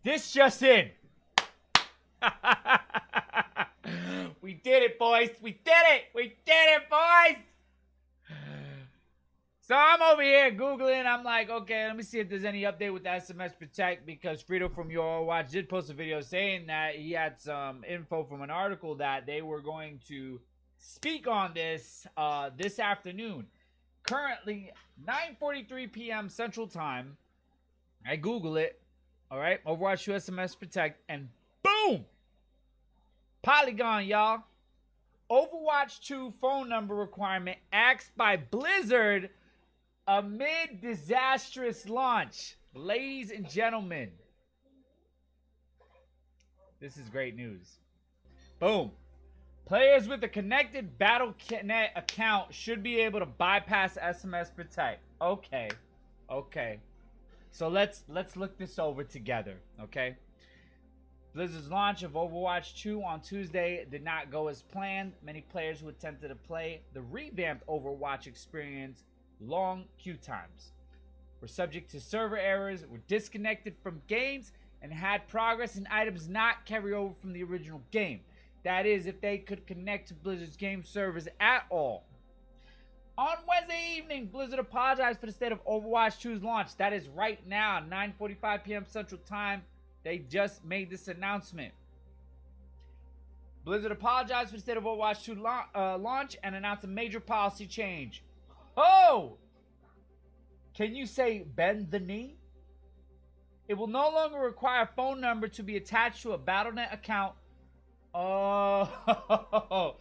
This just in. We did it, boys. We did it. We did it, boys. So I'm over here Googling. I'm like, okay, let me see if there's any update with the SMS Protect, because Frito from Your Overwatch did post a video saying that he had some info from an article that they were going to speak on this this afternoon. Currently, 9:43 p.m. Central Time. I Google it. All right, Overwatch 2 SMS Protect, and boom! Polygon, y'all. Overwatch 2 phone number requirement axed by Blizzard amid disastrous launch. Ladies and gentlemen, this is great news. Boom. Players with a connected Battle.net account should be able to bypass SMS Protect. Okay. Okay. So let's look this over together, okay? Blizzard's launch of Overwatch 2 on Tuesday did not go as planned. Many players who attempted to play the revamped Overwatch experienced long queue times, were subject to server errors, were disconnected from games, and had progress and items not carry over from the original game. That is, if they could connect to Blizzard's game servers at all. On Wednesday evening, Blizzard apologized for the state of Overwatch 2's launch. That is right now, 9:45 p.m. Central Time. They just made this announcement. Blizzard apologized for the state of Overwatch 2 launch and announced a major policy change. Oh! Can you say bend the knee? It will no longer require a phone number to be attached to a Battle.net account. Oh,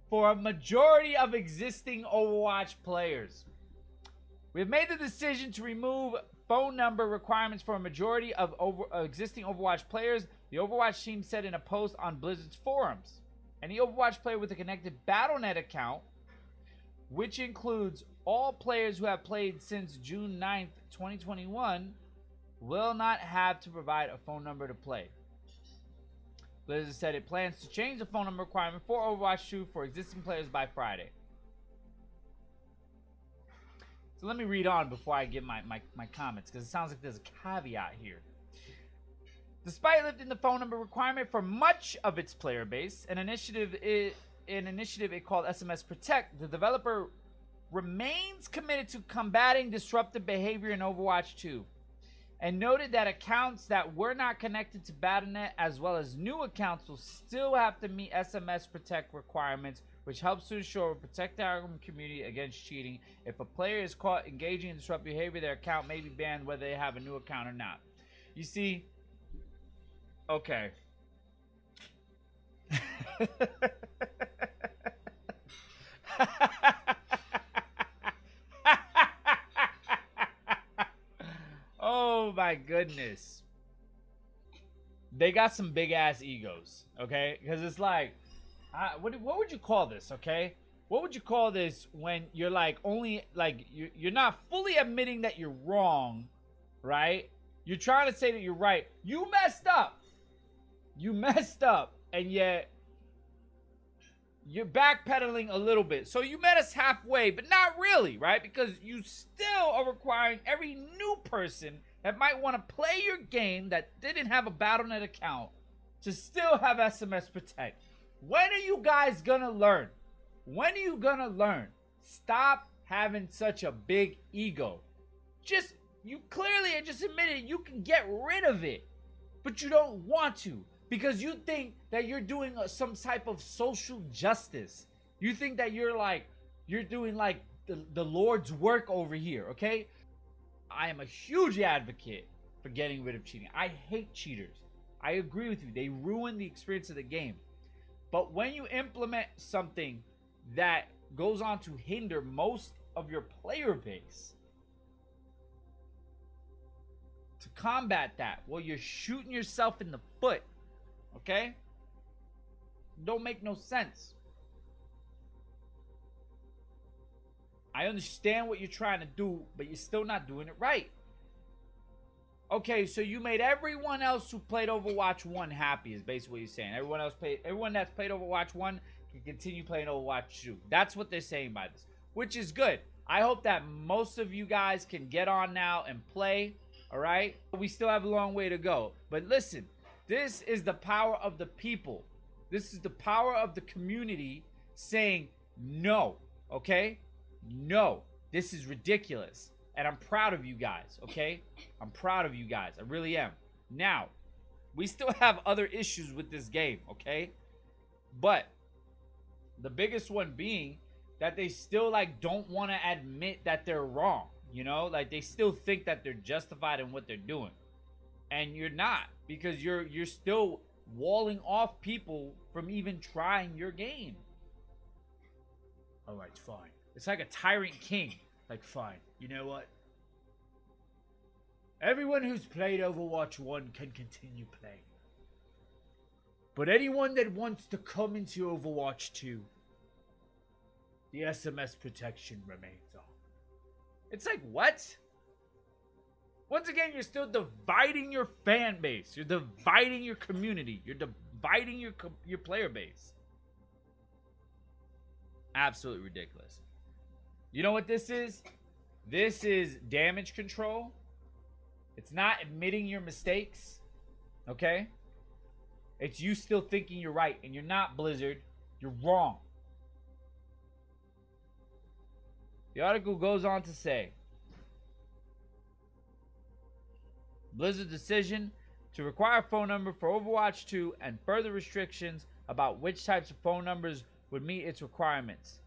for a majority of existing Overwatch players. We have made the decision to remove phone number requirements for a majority of existing Overwatch players, the Overwatch team said in a post on Blizzard's forums. Any Overwatch player with a connected Battle.net account, which includes all players who have played since June 9th, 2021, will not have to provide a phone number to play. Blizzard said it plans to change the phone number requirement for Overwatch 2 for existing players by Friday. So let me read on before I give my comments, because it sounds like there's a caveat here. Despite lifting the phone number requirement for much of its player base, an initiative it called SMS Protect, the developer remains committed to combating disruptive behavior in Overwatch 2, and noted that accounts that were not connected to Battle.net as well as new accounts will still have to meet SMS Protect requirements, which helps to ensure we protect our community against cheating. If a player is caught engaging in disruptive behavior, their account may be banned whether they have a new account or not. You see, okay. Oh my goodness. They got some big ass egos, okay? Because it's like, what would you call this, okay? What would you call this when you're like only like you're not fully admitting that you're wrong, right? You're trying to say that you're right. You messed up. You messed up, and yet you're backpedaling a little bit. So you met us halfway, but not really, right? Because you still are requiring every new person that might want to play your game that didn't have a Battle.net account to still have SMS Protect. When are you guys gonna learn? When are you gonna learn? Stop having such a big ego. You clearly just admitted you can get rid of it, but you don't want to because you think that you're doing some type of social justice. You think that you're doing like the Lord's work over here, okay? I am a huge advocate for getting rid of cheating. I hate cheaters. I agree with you. They ruin the experience of the game. But when you implement something that goes on to hinder most of your player base, to combat that, well, you're shooting yourself in the foot, okay? Don't make no sense. I understand what you're trying to do, but you're still not doing it right. Okay, so you made everyone else who played Overwatch 1 happy, is basically what you're saying. Everyone that's played Overwatch 1 can continue playing Overwatch 2. That's what they're saying by this, which is good. I hope that most of you guys can get on now and play. All right? We still have a long way to go. But listen, this is the power of the people. This is the power of the community saying no, okay? No, this is ridiculous. And I'm proud of you guys, okay? I'm proud of you guys. I really am. Now, we still have other issues with this game, okay? But the biggest one being that they still like don't want to admit that they're wrong, you know? Like they still think that they're justified in what they're doing. And you're not, because you're still walling off people from even trying your game. All right, fine. It's like a tyrant king. Like, fine. You know what? Everyone who's played Overwatch 1 can continue playing. But anyone that wants to come into Overwatch 2, the SMS protection remains on. It's like, what? Once again, you're still dividing your fan base. You're dividing your community. You're dividing your player base. Absolutely ridiculous. You know what this is? This is damage control. It's not admitting your mistakes. Okay? It's you still thinking you're right, and you're not, Blizzard. You're wrong. The article goes on to say, Blizzard's decision to require a phone number for Overwatch 2 and further restrictions about which types of phone numbers would meet its requirements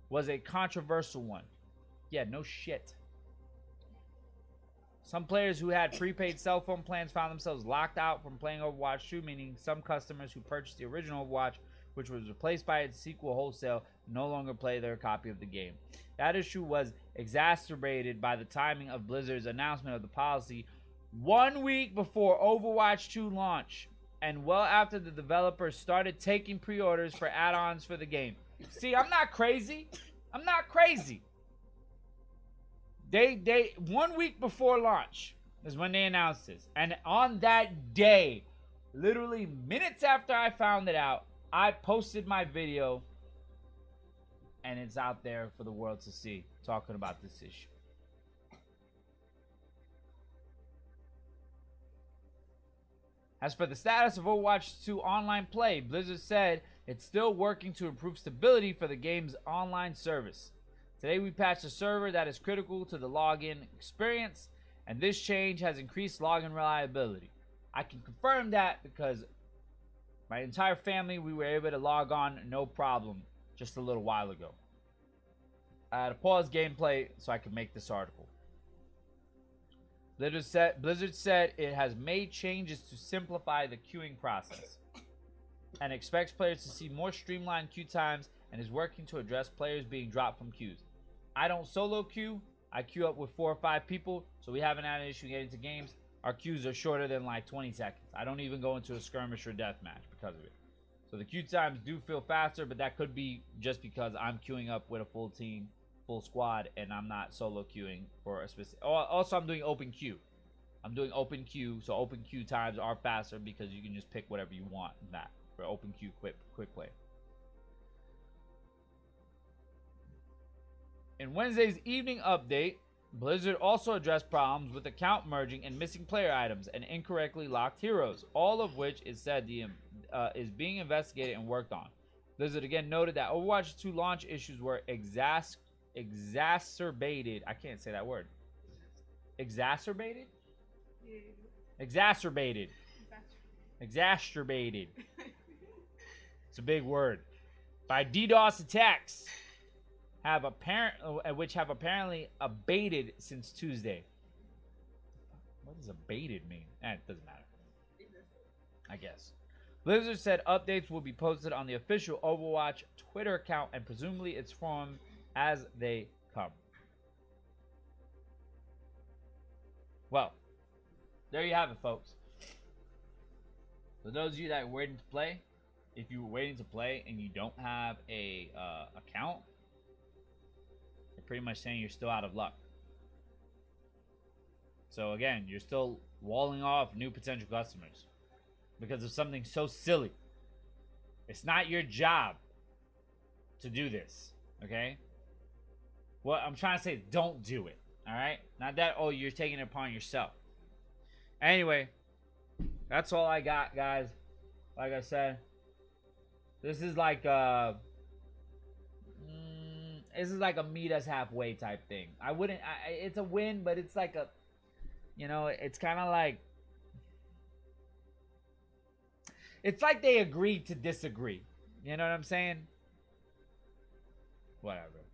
was a controversial one. Yeah, no shit. Some players who had prepaid cell phone plans found themselves locked out from playing Overwatch 2, meaning some customers who purchased the original Overwatch, which was replaced by its sequel wholesale, no longer play their copy of the game. That issue was exacerbated by the timing of Blizzard's announcement of the policy 1 week before Overwatch 2 launch, and well after the developers started taking pre-orders for add-ons for the game. See, I'm not crazy. I'm not crazy. They 1 week before launch is when they announced this. And on that day, literally minutes after I found it out, I posted my video, and it's out there for the world to see, talking about this issue. As for the status of Overwatch 2 online play, Blizzard said it's still working to improve stability for the game's online service. Today we patched a server that is critical to the login experience, and this change has increased login reliability. I can confirm that because my entire family, we were able to log on no problem just a little while ago. I had to pause gameplay so I could make this article. Blizzard said it has made changes to simplify the queuing process and expects players to see more streamlined queue times and is working to address players being dropped from queues. I don't solo queue. I queue up with 4 or 5 people, so we haven't had an issue getting to games. Our queues are shorter than like 20 seconds. I don't even go into a skirmish or deathmatch because of it. So the queue times do feel faster, but that could be just because I'm queuing up with a full team, full squad, and I'm not solo queuing for a specific. Also, I'm doing open queue. I'm doing open queue, so open queue times are faster because you can just pick whatever you want in that for open queue quick play. In Wednesday's evening update, Blizzard also addressed problems with account merging and missing player items and incorrectly locked heroes, all of which is said is being investigated and worked on. Blizzard again noted that Overwatch 2 launch issues were exacerbated. I can't say that word. Exacerbated? Yeah. Exacerbated. Exacerbated. It's a big word. By DDoS attacks, which have apparently abated since Tuesday. What does abated mean? It doesn't matter. I guess. Blizzard said updates will be posted on the official Overwatch Twitter account and presumably its forum as they come. Well, there you have it, folks. For those of you that are waiting to play, if you were waiting to play and you don't have a account, you're pretty much saying you're still out of luck. So again, you're still walling off new potential customers because of something so silly. It's not your job to do this, okay? What I'm trying to say is don't do it. All right, not that oh you're taking it upon yourself. Anyway, that's all I got, guys. Like I said, this is like this is like a meet us halfway type thing. I wouldn't. It's a win, but it's like a, you know, it's kind of like, it's like they agreed to disagree. You know what I'm saying? Whatever.